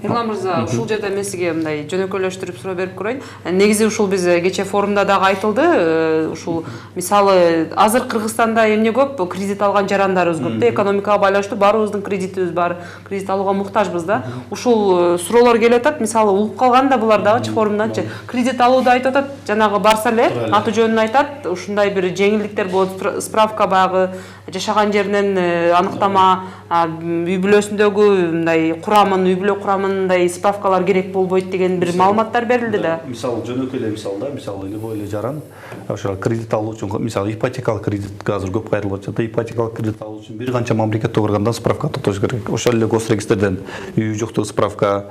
Эрлан мырза, ушул жерде мен сизге мындай жөнөкөйлөштүрүп суроо берип көрөйүн. Негизи ушул биз кече форумда дагы айтылды. Ушул мисалы азыр Кыргызстанда эмне көп кредит алган жарандарыбыз көп да, экономикага байланыштуу баарыбыздын кредитибиз бар, кредит алууга муктажбыз да. Ушул суроолор келип атат. Мисалы угуп калганда булар дагычы форумданчы кредит алууду айтып атат. Жанагы барса эле аты жөнүн айтат. Ушундай бир жеңилдиктер болот, справка багы, жашаган жеринен аныктама, үй бүлөсүндөгү мындай курамын, үй бүлө курамындай справкалар керек болбойт деген бир маалыматтар берилди да. Мисалы жөнөкөй эле мисал да, мисалы любой эле жаран ошо кредит алуу үчүн, мисалы ипотекалык кредит азыр көп кайрылып жатат. Ипотекалык кредит алуу үчүн бир канча мамлекеттик органдан справка тотош керек. Ошол эле госрегистрден үй жоктугу справка,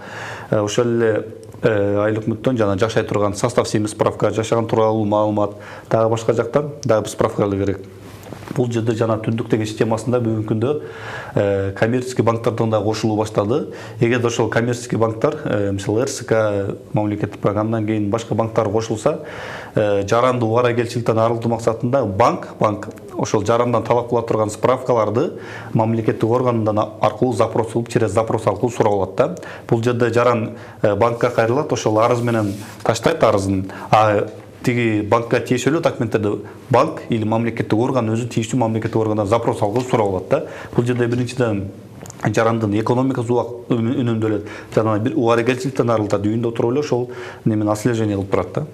ошол эле айлык мөттөн жана жашай турган состав семьи справка, жашаган тууралуу маалымат, дагы башка жактан дагы справкалар керек. Бул жерде жана түндүк деген системасында бүгүнкү күндө коммерческий банктардан да кошулуу башталды. Эгерде ошол коммерческий банктар, мисалы РСК, мамлекеттик банк, андан кийин башка банктар кошулса, жаранды убаракелчиликтен арылтуу максатында банк ошол жарандан талап кыла турган справкаларды мамлекеттик органдан аркылуу запрос кылып, через запрос аркылуу сурап алат да. Бул жерде жаран банкка кайрылат, ошол арыз менен таштайт арызын. Тиги банкка тиешелүү документтерди банк или мамлекеттик орган өзү тийиштүү мамлекеттик органдан запрос алып сурап алат да. Бул жерде биринчиден жарандын экономикасы убак үнөмдөлөт, жана бир убаракелчиликтен арылтат, үйүндө отуруп эле ошол немени отслеживание кылып турат да.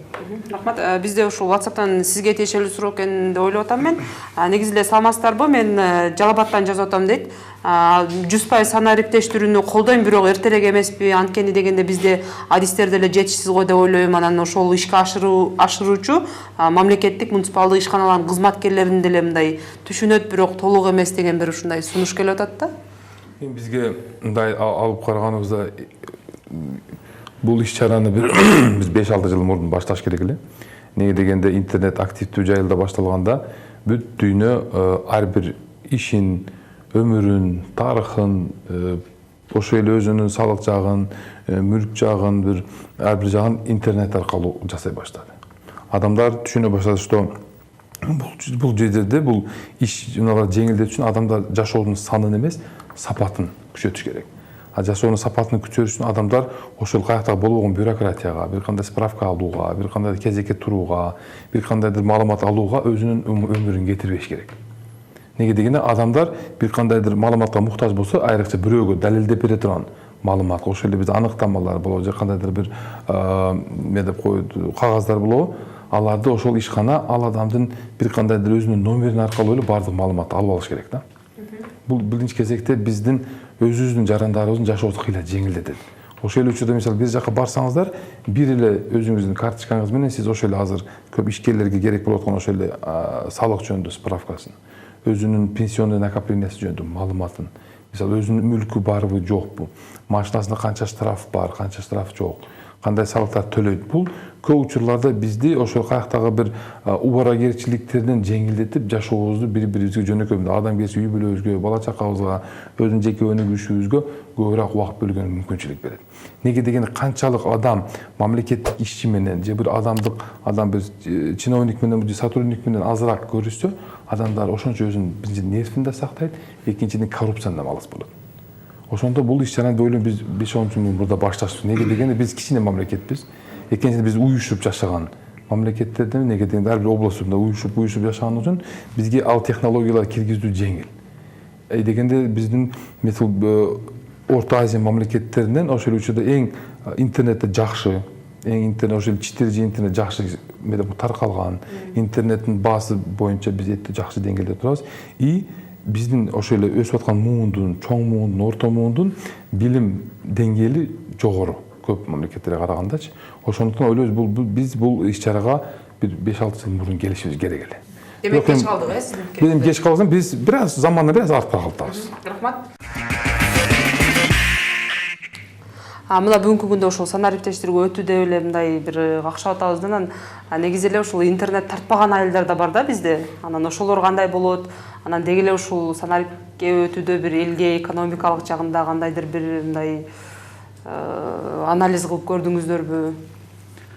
Рахмат. Бизде ушул WhatsApp'тан сизге тиешелүү суроо экен деп ойлоп атам мен. Негизи эле саламатсыздарбы? Мен Жалал Абадтан жазып атам дейт. 100% санариптештирүүнү колдойм, бирок эртерээк эмеспи? Анткени дегенде бизде адистер деле жетишсиз го деп ойлойм. Анан ошол ишке ашыруучу мамлекеттик муниципалдык ишканалардын кызматкерлерин деле мындай түшүнөт, бирок толук эмес деген бир ушундай сунуш келип атат да. Бизге мындай алып караганыбызда бул иш-чараны биз 5-6 жыл мурун башташ керек эле. Неге дегенде интернет активдүү жайылда башталганда бүт дүйнө ар бир ишин, өмүрүн, тарыхын, ошол эле өзүнүн салык жагын, мүлк жагын, ар бир жагын интернет аркылуу жасай баштады. Адамдар түшүнө баштады, что бул жерде бул иш жеңилдетүү үчүн адамдар жашоонун санын эмес, сапатын күчөтүш керек. Жашоонун сапатын күчөтүш үчүн адамдар ошол каякта болбогон бюрократияга, бир кандай справка алууга, бир кандай кезекке турууга, бир кандайдыр маалымат алууга өзүнүн өмүрүн кетирбеш керек. Неге дегенде адамдар бир кандайдыр маалыматка муктаж болсо, айрыкча бирөөгө далилдеп бере турган маалымат, ошол эле биз аныктамалар болобу же кандайдыр бир эмне деп коет кагаздар болобу, аларды ошол ишкана ал адамдын бир кандайдыр өзүнүн номерин аркылуу эле баардык маалыматты алып алыш керек да. Бул биринчи кезекте биздин өзүбүздүн жарандарыбыздын жашоосун кыйла жеңилдетет. Ошол эле учурда мисалы бир жака барсаңыздар, бир эле өзүңүздүн карточкаңыз менен сиз ошол эле азыр көп ишкерлерге керек болуп аткан ошол эле салык жөнүндө справкасын, өзүнүн пенсионный накоплениясы жөнүндө маалыматын, мисалы өзүнүн мүлкү барбы жокпу, машинасында канча штраф бар, канча штраф жок, кандай салыктар төлөйт. Бул көп учурларда бизди ошол каяктагы бир убаракерчиликтерден жеңилдетип, жашообузду бири-бирибизге жөнөкөй адамгерчилик үй бүлөбүзгө, бала чакабызга, өзүнүн жеке өнүгүшүбүзгө көбүрөөк убакыт бөлгөнгө мүмкүнчүлүк берет. Неге дегенде канчалык адам мамлекеттик ишчи менен же бир адам бир чиновник менен же сотрудник менен азыраак көрүшсө, адамдар ошончо өзүнүн биринчи нервин да сактайт, экинчиден коррупциядан да алыс болот. Ошондо бул иш-чараны ойлойм биз 5-10 жыл мурда башташпыз. Неге дегенде биз кичине мамлекетпиз. Экинчиден биз уюшуп жашаган мамлекеттерден, неге дегенде ар бир областында уюшуп жашаган үчүн бизге ал технологиялар киргизүү жеңил. Дегенде биздин Орто Азия мамлекеттеринен ошол учурда эң интернетте жакшы, ошол 4G интернет жакшы таркалган, интернеттин баасы боюнча биз жакшы деңгээлде турабыз. И биздин ошол эле өсүп аткан муундун, чоң муундун, орто муундун билим деңгээли жогору көп мамлекеттерге карагандачы. Ошондуктан ойлойбуз биз бул иш-чарага бир 5-6 жыл мурун келишибиз керек эле. Демек кеч калдык, сиздин пикириңизде? Биз кеч калсам, биз замандан бир аз артта калдыбыз. Рахмат. Мына бүгүнкү күндө ошол санариптештирүүгө өтүү деп эле мындай бир какшап атабыз. Анан негизи эле ушул интернет тартпаган айылдар да бар да бизде. Анан ошолор кандай болот? Анан деги эле ушул санарипке өтүүдө бир элге экономикалык жагында кандайдыр бир мындай анализ кылып көрдүңүздөрбү?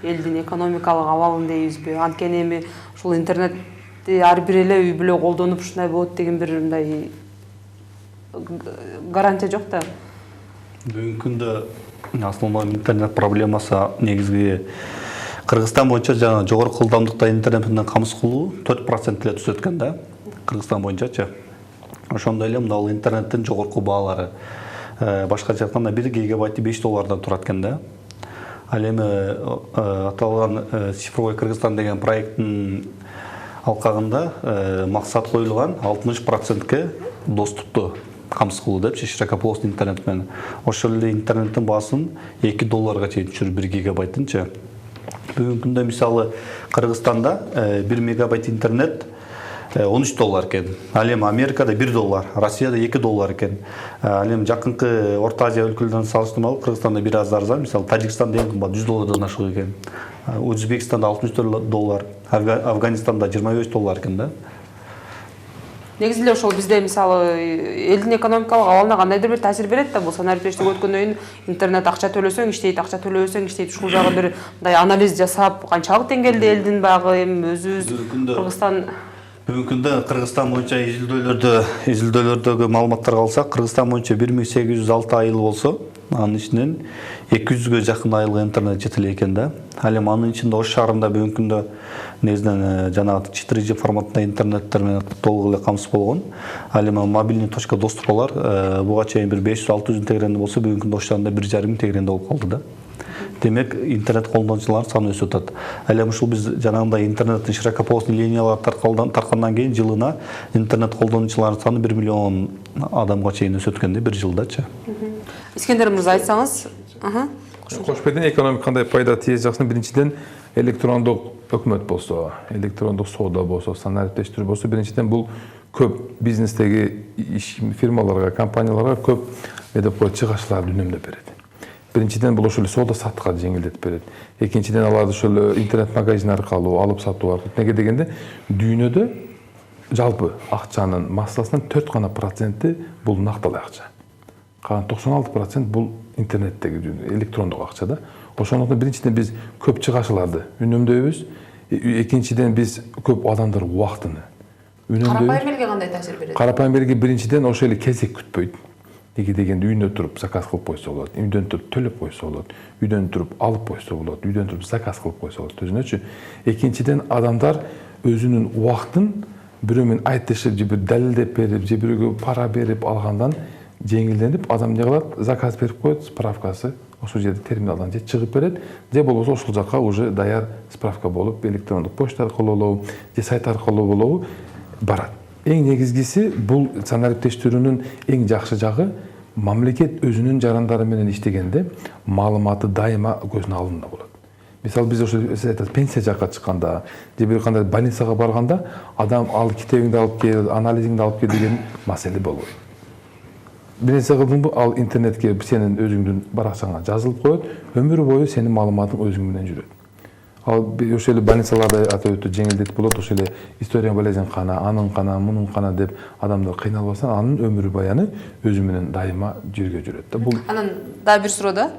Элдин экономикалык абалын дейбизби? Анткени эми ушул интернетти ар бир эле үй бүлө колдонуп ушундай болот деген бир мындай гарантия жок да. Бүгүнкү күндө основной интернет проблемасы негизги Кыргызстан боюнча жана жогорку ылдамдыкта интернет менен камсыз кылуу 4% эле түсөт экен да. Кыргызстан боюнчачы. Ошондой эле мына интернеттин жогорку баалары башкача айтканда 1 гигабайты $5 турат экен да. Ал эми аталган цифровой Кыргызстан деген проекттин алкагында максат коюлган 60%ке доступту камсыз кылуу депчи, широкополосный интернет менен. Ошол эле интернеттин баасын $2 чейин түшүрүп 1 гигабайтынчы. Бүгүнкү күндө мисалы Кыргызстанда 1 мегабайт интернет $13 экен. Ал эми Америкада $1, Россияда $2 экен. Ал эми жакынкы Орто Азия өлкөлөрүнөн салыштырмалуу Кыргызстанда бир аз арзан. Мисалы Тажикстанда эң кымбат $100 ашык экен. Өзбекстанда $60, Афганистанда $25 экен да. Негизи эле ошол бизде мисалы элдин экономикалык абалына кандайдыр бир таасир берет да, бул санариптештик өткөндөн кийин интернет акча төлөсөң иштейт, акча төлөбөсөң иштейт. Ушул жагы бир мындай анализ жасап, канчалык деңгээлде элдин багы эми өзүбүз Кыргызстан Бүгүнкү күндө Кыргызстан боюнча изилдөөлөрдөгү маалыматтарга алсак, Кыргызстан боюнча 1806 айыл болсо, анын ичинен 200гө жакын айылга интернет жетиле экен да. Ал эми анын ичинде Ош шаарында бүгүнкү күндө негизинен жанагы 4G форматында интернеттер менен толук эле камсыз болгон. Ал эми мобильный точка доступалар буга чейин бир 500-600 тегеренде болсо, бүгүнкү күндө Ош шаарында 1,5 тегеренде болуп калды да. Демек интернет колдонуучулардын саны өсүп атат. Ал эми ушул биз жанагындай интернеттин широкополосный линиялар таркандан кийин жылына интернет колдонуучулардын саны 1 миллион адамга чейин өсөт экен да бир жылдачы. Искендер мырза айтсаңыз. Кошпеден экономик кандай пайда тийет жаксын, биринчиден электрондук өкмөт болсо, электрондук соода болсо, санариптештирүү болсо, биринчиден бул көп бизнестеги фирмаларга, компанияларга көп чыгышларды үнөмдөп берет. Биринчиден бул ошол соода саттыкка жеңилдетип берет. Экинчиден аларды ошол интернет магазин аркылуу алып сатуу аркылуу. Неге дегенде дүйнөдө жалпы акчанын массасынын 4% бул накталуу акча. Калган 96% бул интернеттеги электрондук акча да. Ошондуктан биринчиден биз көп чыгашыларды үнөмдөйбүз. Экинчиден биз көп адамдар убактыны үнөмдөйбүз. Карапайым элге кандай таасир берет? Карапайым элге биринчиден ошол эле кезек күтпөйт. Неге дегенде үйдөн туруп заказ кылып койсо болот, үйдөн туруп төлөп койсо болот, үйдөн туруп алып койсо болот, үйдөн туруп заказ кылып койсо болот өзүнөчү. Экинчиден адамдар өзүнүн убактын бирөө менен айтышып же бир далилдеп берип же бирөөгө пара берип алгандан жеңилденип, адам не кылат, заказ берип коет, справкасы ошол жерде терминалдан же чыгып берет, же болбосо ошол жака уже даяр справка болуп, электрондук почта аркылуу же сайт аркылуу барат. Эң негизгиси бул санариптештирүүнүн эң жакшы жагы мамлекет өзүнүн жарандары менен иштегенде маалыматы дайыма көздүн алдында болот. Мисалы биз ошо пенсия жакка чыкканда, же бир кандай больницага барганда адам ал китебиңди алып кел, анализиңди алып кел деген маселе болбойт. Бир нерсе кылдыңбы, ал интернетке сенин өзүңдүн баракчаңа жазылып коет, өмүр бою сенин маалыматың өзүң менен жүрөт. Ал ошол эле больницаларда өтө жеңилдетип болот, ошол эле история болезин кана, анын кана, мунун кана деп адамдар кыйналбастан, анын өмүр баяны өзү менен дайыма жүргө жүрөт да. Бул анан дагы бир суроо да.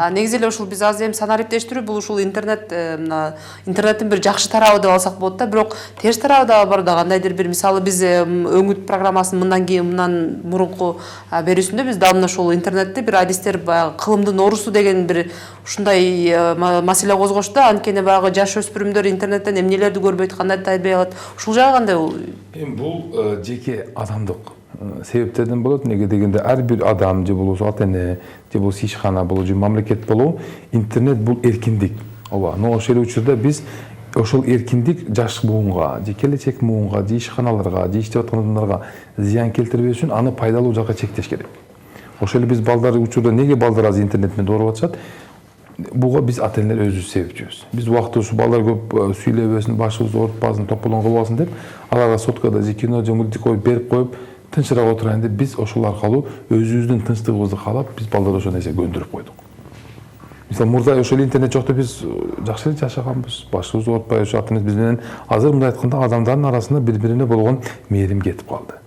Негизи эле ушул биз азыр эми санариптештирүү бул ушул интернеттин бир жакшы тарабы деп алсак болот да, бирок терс тарабы да бар да. Кандайдыр бир мисалы биз өңүт программасынын мындан мурунку берүүсүндө биз дагы ушул интернетте бир адистер баягы кылымдын орусу деген бир ушундай маселе козгошту да. Анткени баягы жаш өспүрүмдөр интернеттен эмнелерди көрбөйт, кандай табий алат. Ушул жагы кандай? Эми бул жеке адамдык себептерден болот. Неге дегенде ар бир адам же болбосо ата-эне, же болбосо ишкана болобу, же мамлекет болобу, интернет бул эркиндик. Ооба, но ошол эле учурда биз ошол эркиндик жаш буунга, же келечек буунга, же ишканаларга, же иштеп аткан адамдарга зыян келтирбеш үчүн аны пайдалуу жакка чектеш керек. Ошол эле биз балдар учурда неге балдар азыр интернет менен ооруп атышат? Буга биз ата-энелер өзүбүз себепчүбүз. Биз убакытта ушу балдар көп сүйлөбөсүн, башыбызды оорутпасын, тополоң кылбасын деп, аларга соткада же кино, же мультик коюп берип коюп, тынчыраак отурайын деп биз ошол аркылуу өзүбүздүн тынчтыгыбызды каалап, биз балдарга ошол нерсе көндүрүп койдук. Мисалы мурда ошол интернет жокто биз жакшы эле жашаганбыз, башыбызды оорутпай ошо ата-энебиз биз менен. Азыр мындай айтканда адамдардын арасында бири-бирине болгон мээрим кетип калды.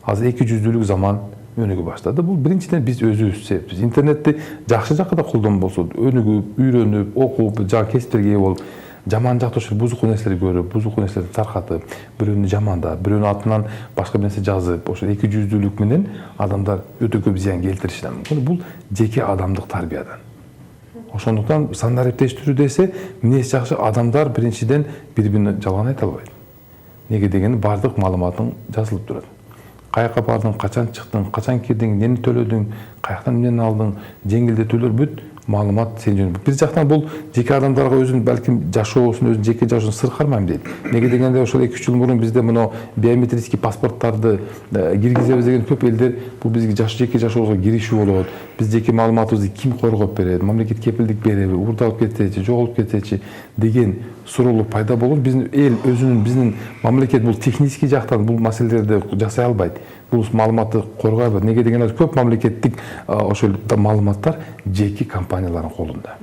Азыр эки жүздүүлүк заман өнүгө баштады. Бул биринчиден биз өзүбүз себепчиз. Интернетти жакшы жакка да колдонбосо, өнүгүп, үйрөнүп, окуп, жаңы кесиптерге ээ болуп, жаман жакта ошол бузук нерселерди көрүп, бузук нерселерди таркатып, бирөөнү жамандап, бирөөнүн атынан башка бир нерсе жазып, ошол эки жүздүүлүк менен адамдар өтө көп зыян келтириши мүмкүн. Бул жеке адамдык тарбиядан. Ошондуктан санариптештирүү десе, эмнеси жакшы, адамдар биринчиден бири-бирине жалган айта албайт. Неге дегенде бардык маалыматың жазылып турат. Каяка бардың, качан чыктың, качан кирдиң, эмнени төлөдүң, каяктан эмнени алдың, жеңилдетүүлөр бүт маалымат сен жөнүндө. Бир жактан бул жеке адамдарга өзүнүн балким жашоосун, өзүнүн жеке жашоосун сыр кармайм дейт. Неге дегенде ошол 2-3 жыл мурун бизде мына биометрический паспорттарды киргизебиз деген көп элдер бул бизге жеке жашообузга киришүү болот. Биз жеке маалыматыбызды ким коргоп берет, мамлекет кепилдик береби, уурдалып кетсечи, жоголуп кетсечи деген суроолор пайда болгон. Биздин эл өзүнүн биздин мамлекет бул технический жактан бул маселелерди жасай албайт. Бул маалыматты коргой албайт. Неге дегенде көп мамлекеттик ошол маалыматтар жеке компаниялардын колунда.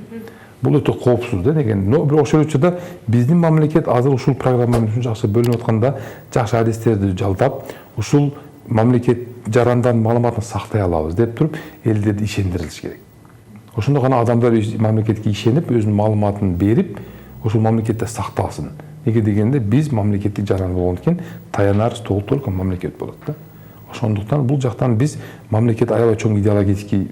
Бул өтө коопсуз да деген. Но бирок ошол учурда биздин мамлекет азыр ушул программа менен жакшы бөлүнүп атканда жакшы адистерди жалдап, ушул мамлекет жарандардын маалыматын сактай алабыз деп туруп, элдерди ишендирилиш керек. Ошондо гана адамдар мамлекетке ишенип, өзүнүн маалыматын берип, ошол мамлекетте сакталсын. Неге дегенде биз мамлекеттик жаран болгондуктан таянар стол только мамлекет болот да. Ошондуктан бул жактан биз мамлекет аябай чоң идеологический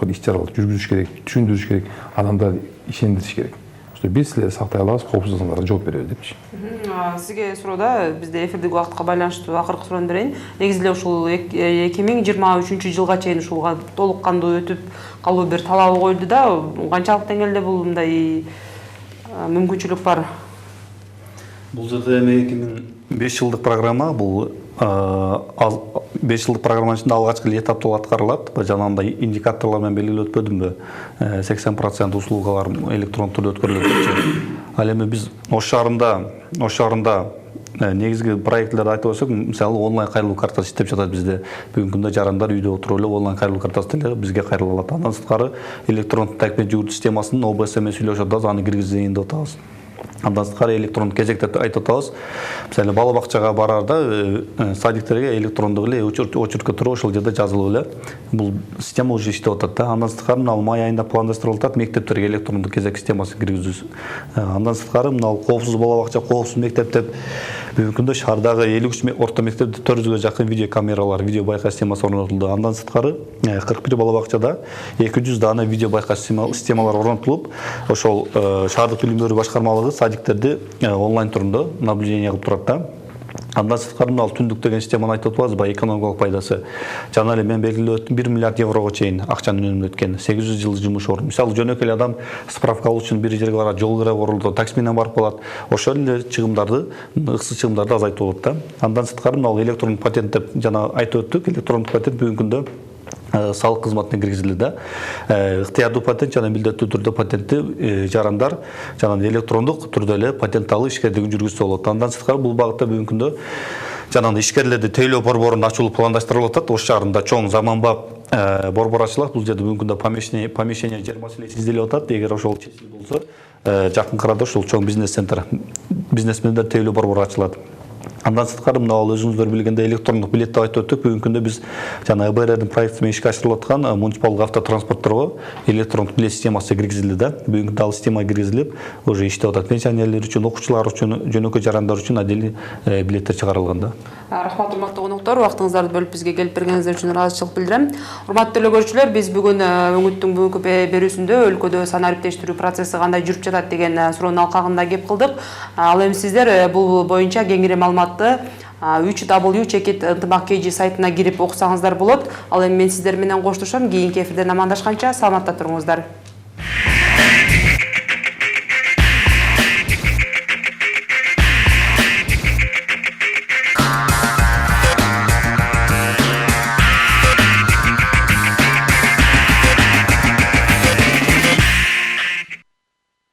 иш-чараларды жүргүзүш керек, түшүндүрүш керек, адамдарды ишендириш керек. Ошо биз силерди сактай алабыз, коопсуздугуңарга жооп беребиз депчи. Сизге суроо, бизде эфирдик убакытка байланыштуу акыркы суроону берейин. Негизи эле ушул 2023 чейин ушулга толук кандуу өтүп калуу бир талабы коюлду да. Канчалык деңгээлде бул мындай мүмкүнчүлүк бар? Бул жерде эми 2005 жылдык программа, бул 5 жылдык программанын ичинде алгачкы этаптуу аткарылат. Жанагындай индикаторлор менен белгилеп өтпөдүмбү? 80% услугалар электрондук түрдө өткөрүлөт. Ал эми биз Ош шаарында негизги проектлерди айтып өтсөк, мисалы онлайн кайрылуу картасы иштеп жатат bizde. Бүгүнкү күндө жарандар үйдө отуруп эле онлайн кайрылуу картасы деле бизге кайрыла алат. Андан сырткары электрондук документ жүгүртүү системасынын ОБС менен сүйлөшүп атабыз, аны киргизейин деп атабыз. Андан сырткары электрондук кезекте айтып атабыз. Мисалы бала бакчага барарда садиктерге электрондук эле очеркке туруп ошол жерде жазылып эле бул система уже иштеп атат да. Андан сырткары мына май айында пландаштырылып атат мектептерге электрондук кезек системасын киргизүү. Андан сырткары мына коопсуз бала бакча, коопсуз мектеп деп бүгүнкү күндө шаардагы 53 орто мектепте 400га жакын видео камералар, видео байкаш системасы орнотулду. Андан сырткары 41 бала бакчада 200 дана видео байкаш системалар орнотулуп, ошол шаардык билим берүү башкармалыгы садиктерди онлайн түрүндө наблюдение кылып турат да. Андан сырткары ал түндүк деген системаны айтып атабыз, баягы экономикалык пайдасы. Жана эле мен белгилеп өттүм 1 миллиард еврого чейин акчаны үнөмдөп өткөн. 800 жыл жумуш орун. Мисалы жөнөкөй адам справка алуу үчүн бир жерге барат, жол кыра корулду, такси менен барып калат. Ошол эле чыгымдарды, ыксыз чыгымдарды азайтып болот да. Андан сырткары ал электрондук патент деп жана айтып өттүк. Электрондук патент бүгүнкү күндө салык кызматына киргизилди. Ыктыярдуу патент жана милдеттүү түрдө патентти жарандар жана электрондук түрдө эле патент алып ишкерлигин жүргүзсө болот. Андан сырткары бул багытта бүгүнкү күндө жанагы ишкерлерди тейлөө борборун ачуу пландаштырылып атат. Ош шаарында чоң заманбап борбор ачылат. Бул жерде бүгүнкү күндө помещение жер маселеси изделип атат. Эгер ошол чечилип болсо, жакын арада ушул чоң бизнес центр, бизнесмендер тейлөө борбору ачылат. Андан сырткары мына ал өзүңүздөр билгендей электрондук билет деп айтып өттүк. Бүгүнкү күндө биз жана БРРдин проекти менен ишке ашырылып аткан муниципалдык автотранспортторго электрондук билет системасы киргизилди да. Бүгүнкү күндө ал система киргизилип, уже иштеп атат. Пенсионерлер үчүн, окуучулар үчүн, жөнөкөй жарандар үчүн отдельный билеттер чыгарылган да. Рахмат, урматтуу коноктор, убактыңыздарды бөлүп бизге келип бергениңиздер үчүн ыраазычылык билдирем. Урматтуу телекөрүүчүлөр, биз бүгүн Өңүттүн бүгүнкү берүүсүндө өлкөдө санариптештирүү процесси кандай жүрүп жатат деген суроонун алкагында кеп кылдык. Ал эми сиздер бул боюнча кеңири маалыматты www.chekit ntmak.kg сайтына кирип окусаңыздар болот. Ал эми мен сиздер менен коштошом. Кийинки эфирден амандашканча саламатта туруңуздар.